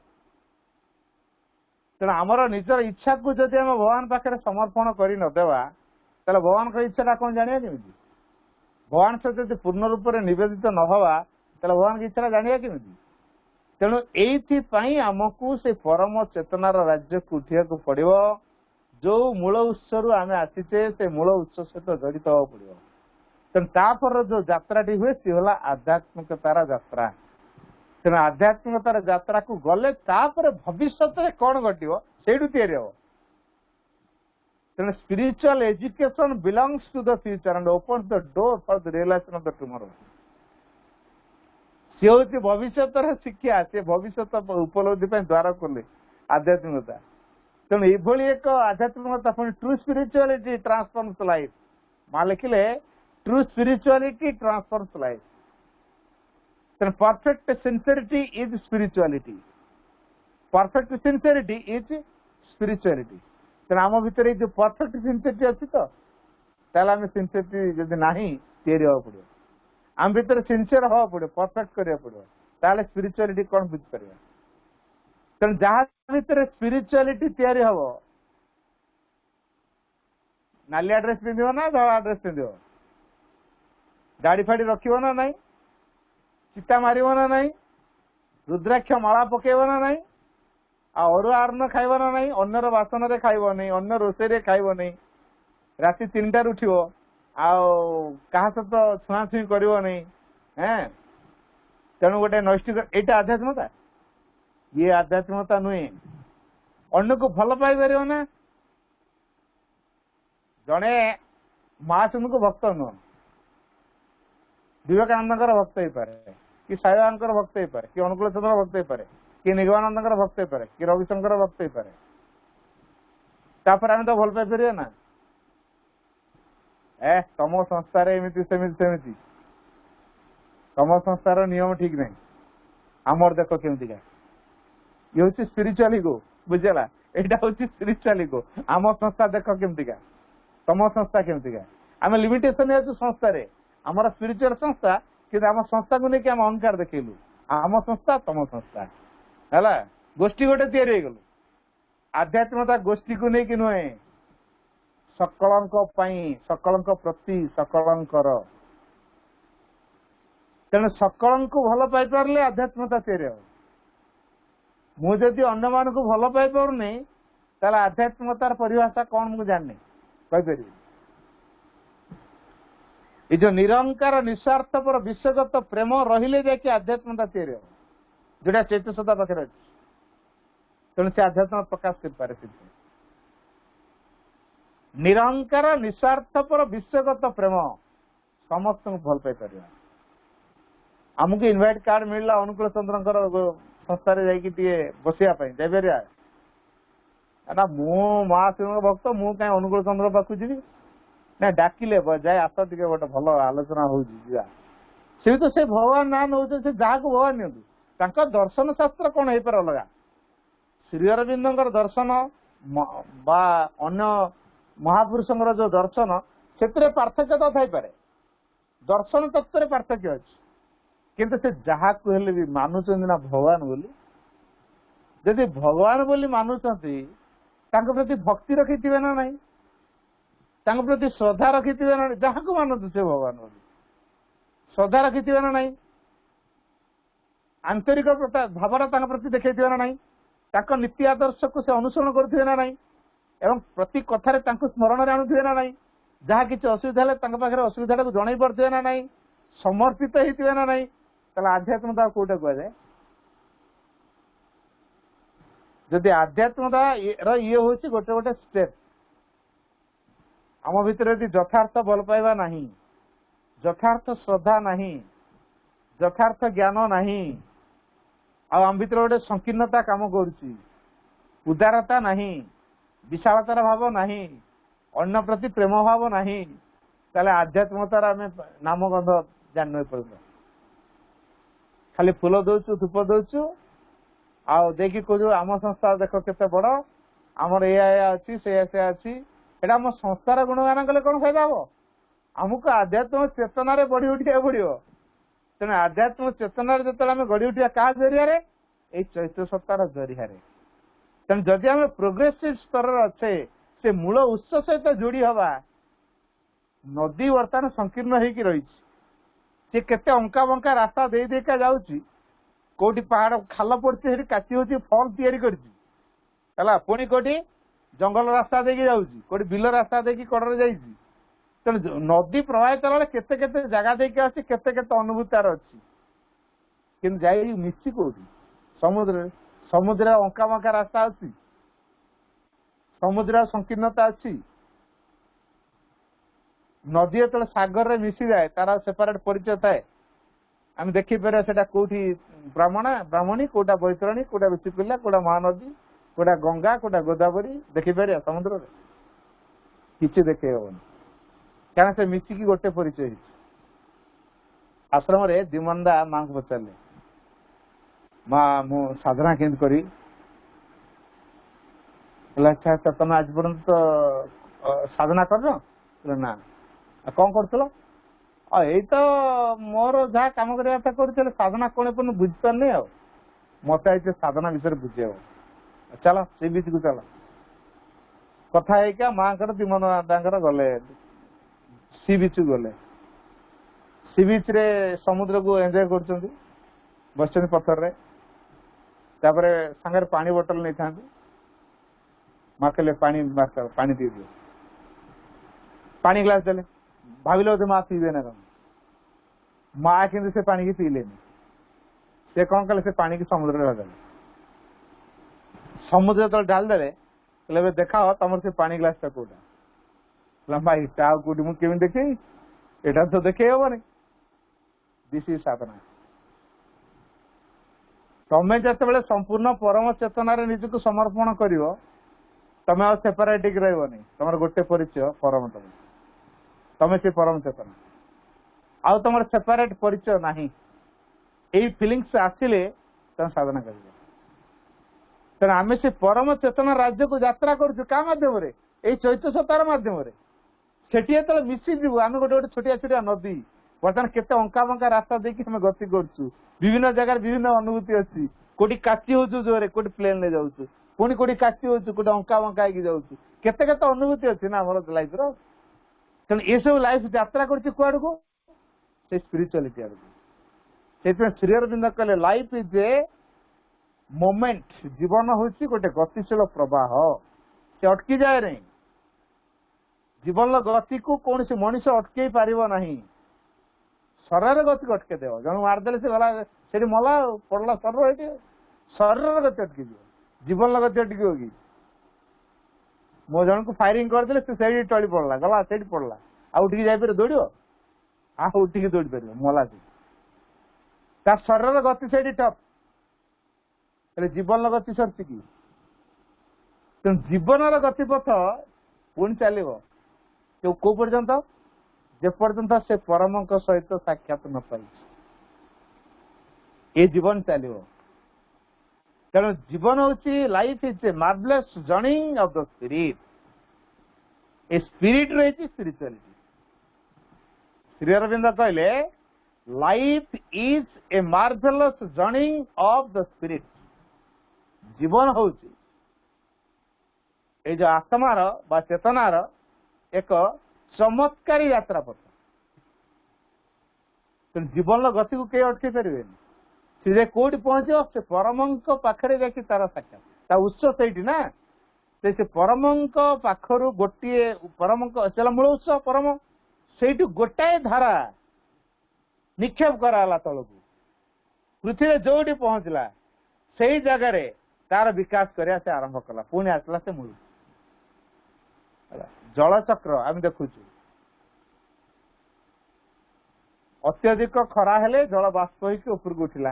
[SPEAKER 1] तेणु आमर निजर इच्छा को जदि आम भगवान पाखे समर्पण कर नदेवा ताले भगवान का इच्छा कौन जानिया केमिति भगवान से पूर्ण रूप से निवेदित न हवा ताले भगवान की इच्छा जानिया केमिति तेणु एइथि आमको से परम चेतनार राज्य को उठा पड़ो जो मूल उत्स आम आसीचे से मूल उत्स सहित जड़ित होगा पड़ो तेणु तापर जो यात्राटी हुए सी है आध्यात्मिकतार यात्रा तेणु आध्यात्मिकतार यात्रा को गले तापर भविष्य कौन घटो से तेणु spiritual education belongs to the future and open the door for the realisation of the tomorrow सी हूँ भविष्य शिक्षा से भविष्य उपलब्धि द्वार खोले आध्यात्मिकता तेणु ये एक आध्यात्मिकता पुणी ट्रू स्पिरिचुअलिटी ट्रांसफॉर्म्स लाइफ माँ लिखिले True spirituality transforms life. Then perfect sincerity is spirituality. Perfect sincerity is spirituality. Then आम भितर जो perfect sincerity अच्छी तो ताला में sincerity जब नहीं तेरे हो पड़े आम भितर sincere हो पड़े perfect करे पड़े ताले spirituality कौन बुझ करेगा तेन जहाँ भितर spirituality तैयारी हो नालिया ड्रेस पिंधिव ना धड़ा ड्रेस पिंधिव गाड़ी फाड़ी रखिव ना नहीं चिता मारिव ना नहीं रुद्राक्ष माला पकेब ना नहीं अरुआ अन्न खाइब ना नहीं अन्यर बासन रे खाइब नहीं अन्य रोषे रे खाइब नहीं राति 3टार उठिव आ सहित छुआछुई कर नहीं हैं तेणु गोटे नैष्ठिक एटा आध्यात्मता ये आध्यात्मता नुहे अन्न को भल पाई पार ना जड़े महासिंह को भक्त नुह विवेकानंद भक्त हो पारे कि साईबाबा भक्त हो पारे कि अनुकूल चंद्र भक्त हो पारे कि निगमानंद भक्त हो पारे कि रविशंकर भक्त हो पारे तापर आम तो भल पाई पारे ना तम संस्थार एमती सेमती तम संस्थार नियम ठीक नहीं आमर देख केमती ये हूँ स्पिरिचुअल इगो बुझेगा यहाँ हूँ स्पिरिचुअल इगो आम संस्था देख केमती तम संस्था केमती आम लिमिटेशन है संस्थार आमर स्पिरिचुअल संस्था कि आम संस्था को लेकिन आम अहंकार देखलु आम संस्था तम संस्था है गोष्ठी गोटे तैयारी गलु आध्यात्मता गोष्ठी को लेकिन नुहे सकलंक सकलंक प्रति सकलंकर तेणु सकल को भल पाई पारे आध्यात्मता तैयारी हो मुझे अन्य मान को भल पाई पारे ताले आध्यात्मतार परिभाषा कौन मुझे जाननी कहीपर ये जो निरंकार निस्वार्थपर विश्वगत प्रेम रहिले जाकि आध्यात्मता तैयारी हो जोटा चैतसता पाखे अच्छे तेणु से आध्यात्म प्रकाश कर पारे निरंकार निस्वार्थपर विश्वगत प्रेम समस्त को भल पाई पार आमको इनवाइट कार्ड मिलला अनुकूल चंद्र संस्था बसिया जापर ना मु महाशिव भक्त मु कहीं अनुकूल चंद्र पाखु जी ना डाकिले जाए आस टे गोटे भल आलोचना हो तो से भगवान ना नौ से जहाँ को भगवान नि दर्शन शास्त्र कौन हो पार अलग श्री अरविंद दर्शन बा अन्य महापुरुषर जो दर्शन से पार्थक्य तो थी पारे दर्शन तत्व पार्थक्य अच्छे किंतु से जहाँ को हेले भी मानुंट ना भगवान बोली जदि भगवान बोली मानुंट प्रति भक्ति रखी ना नहीं प्रति श्रद्धा रखी ना जहाँ को मानुंट से भगवान बोली श्रद्धा रखी ना नहीं आंतरिक भावना प्रति देखी ना नहीं नीति आदर्श को से अनुसरण करुवे ना नहीं एवं प्रति कथार स्मरण आणुवे ना नहीं जहाँ किसी असुविधा है असुविधा को जन पारे ना नहीं समर्पित होते ना नहीं आध्यात्मता कौटा कहुए जदि आध्यात्मता ये हूँ गोटे गोटे स्टेप आम भितर यदि यथार्थ भल पाइबा नहीं यथार्थ श्रद्धा नहीं यथार्थ ज्ञान नहीं आम भितर गोटे संकीर्णता काम करुच्ची उदारता नहीं विशालतार भाव नहीं अन्न प्रति प्रेम भाव नहीं ताले आध्यात्मतार आम नामगंध जान पड़ता खाली फूल दौचु धूप दौचु देखी कह आम संस्था देख केते बड़ आमर या अच्छी से अच्छी एटा आम संस्थार गुणगान कले कौन फायदा हम आमको आध्यात्म चेतना बढ़ी उठा पड़ो तेणु आध्यात्म चेतना जो गढ़ी उठा क्या जरिया ये चैत्र सत्तार जरिया तेणु जदि आम प्रोग्रेसिव स्तर अच्छे से मूल उत्स सहित जोड़ी हवा नदी बर्तमान संकीर्ण होगी रही सी केते अंका बंका रास्ता दे देका जाउची कोटी पहाड़ खाल पड़ती काची होची फॉल तैयारी करची पुणी कोटी जंगल रास्ता देकी जाउची कोटी बिल रास्ता देकी कड़े जाइची तेणु नदी प्रवाहित होगा केते केते जगह देकी आसी केते केते अनुभूतार अच्छी किंतु जाई मिसी कोटी समुद्र समुद्र अंका बंका रास्ता अच्छी समुद्र संकीर्णता अच्छी नदी जो सागर में मिसी जाए तार सेपरेट परिचय थाए आम देखिपर से कौटी ब्राह्मणी कौटा बैतरणी कौटा ऋषिकुल्या कौटा महानदी कौटा गंगा कौटा गोदावरी देखिपर समुद्र किसी देखे हेन क्या से मिसिकी गोटे परिचय आश्रम दिमंदा माँ को पचारे माँ मु साधना केमती करी अच्छा तुम आज पर्यंत साधना कर ना कौन कर यही तो मोर जहाँ कम करने कर साधना कौन बुझी पारनी आ मत आई साधना विषय बुझे चलो सी बीच को चलो कथा है माँ दिमंदा गले सी बीच गले सी बीच रे समुद्र को एंजॉय कर बस पथर रे तापर सांगे पानी बोतल नहीं था माँ कहले पानी पानी दी दिए पानी ग्लास देले भाविल माँ पीबे ना कौन माँ कि से पानी की पी लेनी से कौन कले से पानी की समुद्र में डाल समुद्र तो डाल दे कहले देखा तुम से पानी ग्लास टा कौटा लंबा इटा कौटी मुझे देखे एटा तो देखे हेनी दिस इज साधना तमें जिते संपूर्ण परम चेतना निजक समर्पण कर तमें आ सेपरेट रही तुम गोटे परिचय परम तमें से परम चेतना आउ तुम सेपरेट परिचय ना यही फिलिंग्स आसिले तुम साधना कर तेना आम से परम चेतना राज्य को यात्रा करूँ यही चैत्य सतार मध्यम सेठी जो मिसीजु आम गोटे गोटे छोटिया छोटिया नदी बर्तमान केते अंका बंका रास्ता देखी हमें गति करूँ विभिन्न जगह विभिन्न अनुभूति अच्छी कोटी काची हो जोरे कोटी प्लेन ले जाऊँ पुणी कोटी काची हो कोटी अंका बंका जाऊँ केते केते अनुभूति अच्छी ना आम लाइफ रो तेणु ये सब लाइफ यात्रा करुड़ को स्पिरिचुआलिटी आड़ से श्री अरविंद कहले लाइफ इज ए मोमेंट जीवन हूँ गोटे गतिशील प्रवाह से अटकी जाए नहीं जीवन गति को कौन से मनीष अटकई पार ना शरीर गति को अटके देव जन मारदे से गला से मला पड़ा शरीर शरीर गति अटकी जीवन गति अटकी होगी मो जन को फायरिंग करदे से टली पड़ा गला से पड़ा आउटी जापर दौड़ आउटी दौड़ पार मला से शरीर गति से टप जीवन गति सरती कि तेणु जीवन गतिपथ पुणी चलो कौ पर्यंत जे पर्यंत से परम सहित साक्षात न पाई ये जीवन चलो तेणु जीवन हूँ life is a marvellous journey of the spirit a spirit रही स्पिरिचुअलिटी श्री अरविंद कहले life is a marvellous journey of the spirit जीवन हूँ ये जो आत्मार बा चेतनार एक चमत्कारी यात्रा पथ जीवन गति को कई अटकई पारे सी कौटी पहुंचे से परम पाखे जाकि तार साक्षात उत्स से ना से परम पाखर गोटे परम चला मूल उत्स परम से गोटाए धारा निक्षेप कराला तल को पृथ्वी जोटी पहुंचला से जगार तार विकास करने से आरंभ कला पुणी आसला से मूल जलचक्र आम देखु अत्यधिक खरा हेले जल बाष्प होकर उपरको उठिला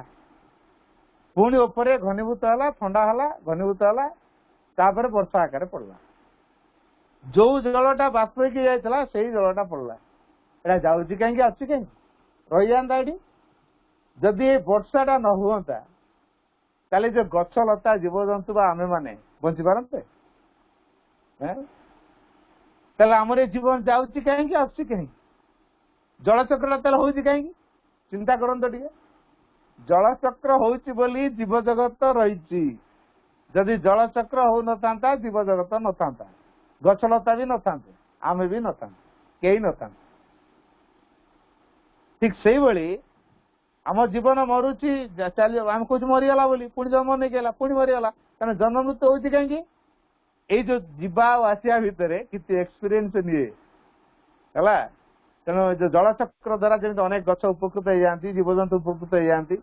[SPEAKER 1] पुणी उपरे घनीभूत है ठंडा है घनीभूत है तापर वर्षा आकार पड़ला जो जलटा बाष्प होकर जाइला से जलटा पड़ला एटा जाऊँगी कहीं आसुची कहीं रही जाता ये जदि वर्षाटा न हुआ ताले जो गछ लता जीवजंतु आमे माने बंची पारते ताले आमर जीवन जाऊँगी कहीं आसुची कहीं जलचक्र ताले होउची कहीं चिंता करंतो टिके जलचक्र होउची बोली जीव जगत रही जदि जलचक्र हो न था जीव जगत न था गछलता भी न था आमे भी न था कई न था ठीक से भाई आम जीवन मरुची चलो आम कौन मरीगला बोली पुणी जन्म नहीं गला पुणी मरीगला तेना जन्म मृत्यु होती कहीं ये जो जीवा आसिया भितर किसी एक्सपीरियंस निए है तेणु जो जलचक्र द्वारा जमी अनेक गछ उपकृत हो जाती जीवजंतु उपकृत हो जाती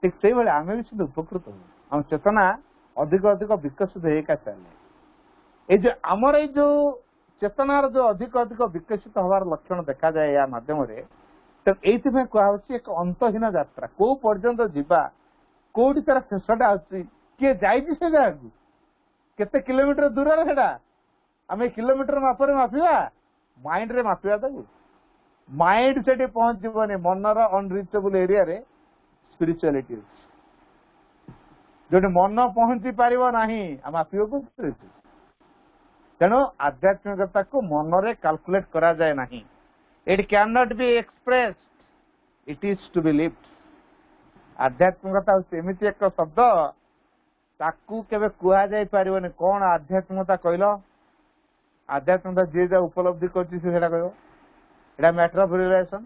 [SPEAKER 1] ठीक से भाई आम भी सीधे उपकृत हो आम चेतना अधिक अधिक विकसित होगा चले ये आमर ये जो चेतनार जो अधिक अधिक विकसित हमार लक्षण देखा जाए या माध्यम तो ये कहुच्छी एक अंतहीन यात्रा कौ पर्यंत जीवा कौटी तार शेषटा अच्छी किए जाइए से जगह केते किलोमीटर दूर है आम किलोमीटर मापर मापिवा माइंड रे मापिया ताकू माइंड से पहुंचबनी मनर अनरिचेबल एरिया रे स्पिरिचुअलिटी जो मन पहुंची पार ना मापिव को तेणु आध्यात्मिकता को मनरे कैलकुलेट करा जाए नहीं it can not be expressed it is to be lived आध्यात्मिकता हूँ एमती एक शब्द ताकू केवे कुआ जाई पारिबनी कौन आध्यात्मिकता कहल आध्यात्मिकता जी जहाँ उपलब्धि कर मैटर ऑफ रिलेशन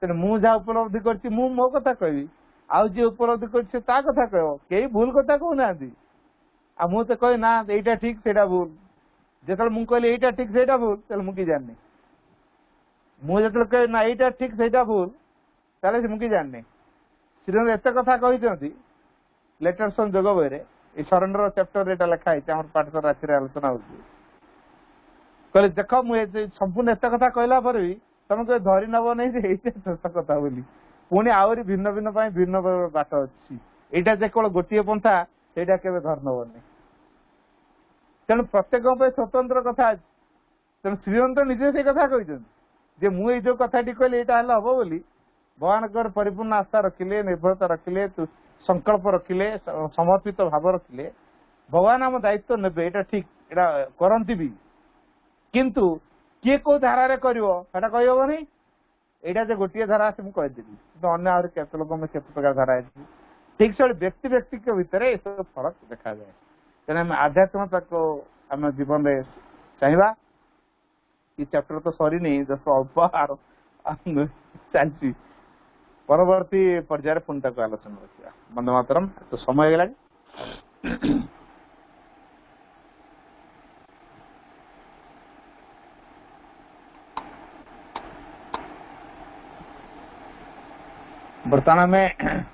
[SPEAKER 1] तेणु मु जहाँ उपलब्धि कर मो कथा कहबी आउ जी उपलब्धि कर कथा कह कई भूल कथा कहना आ मु तो कह ना यहीटा ठीक से भूल जो मुझे कहली यहीटा ठीक से भूल तेल मुझे जानी मुझे कह ना यहीटा ठीक से भूल ताले मुझे जानी श्रीमती एत कथा कहते लेटर्स ऑन जोग बही ये सरेंडर चैप्टर एटा लिखाई पाठ राति आलोचना हो कहले देख मुझे संपूर्ण एत कथा कहला पर भी तुम कह धरी नब नहीं शेष कथा बोली पुणी आहरी भिन्न भिन्न भिन्न बाट अच्छी यहाँ जे केवल गोटे पंथा से धर नबनी तेणु प्रत्येक स्वतंत्र कथा तेणु श्रीमंत निजे से कथा कहते मुझे जो कथाटी कहली यहाँ हम बोली भगवान परिपूर्ण आस्था रखिले निर्भरता रखिले संकल्प रखिले समर्पित भाव रखिले भगवान आम दायित्व नेबे यहाँ ठीक यहाँ करती भी किंतु किए को धारा करा कहबनी यहाँ जो गोटे धारा से मुझे कहीदेवी तो अन्य आहरी केते लोक में केते प्रकार धारा है ठीक से व्यक्ति व्यक्ति के भितर ये सब फरक देखा जाए तेनाली आध्यात्मिकता को आम जीवन में चाहिए ये चैप्टर तो सरी जस्ट अल्प चलती परवर्ती पर्यायर पुणी तक आलोचना रखा वंदे मातरम तो समय गला वर्तमान में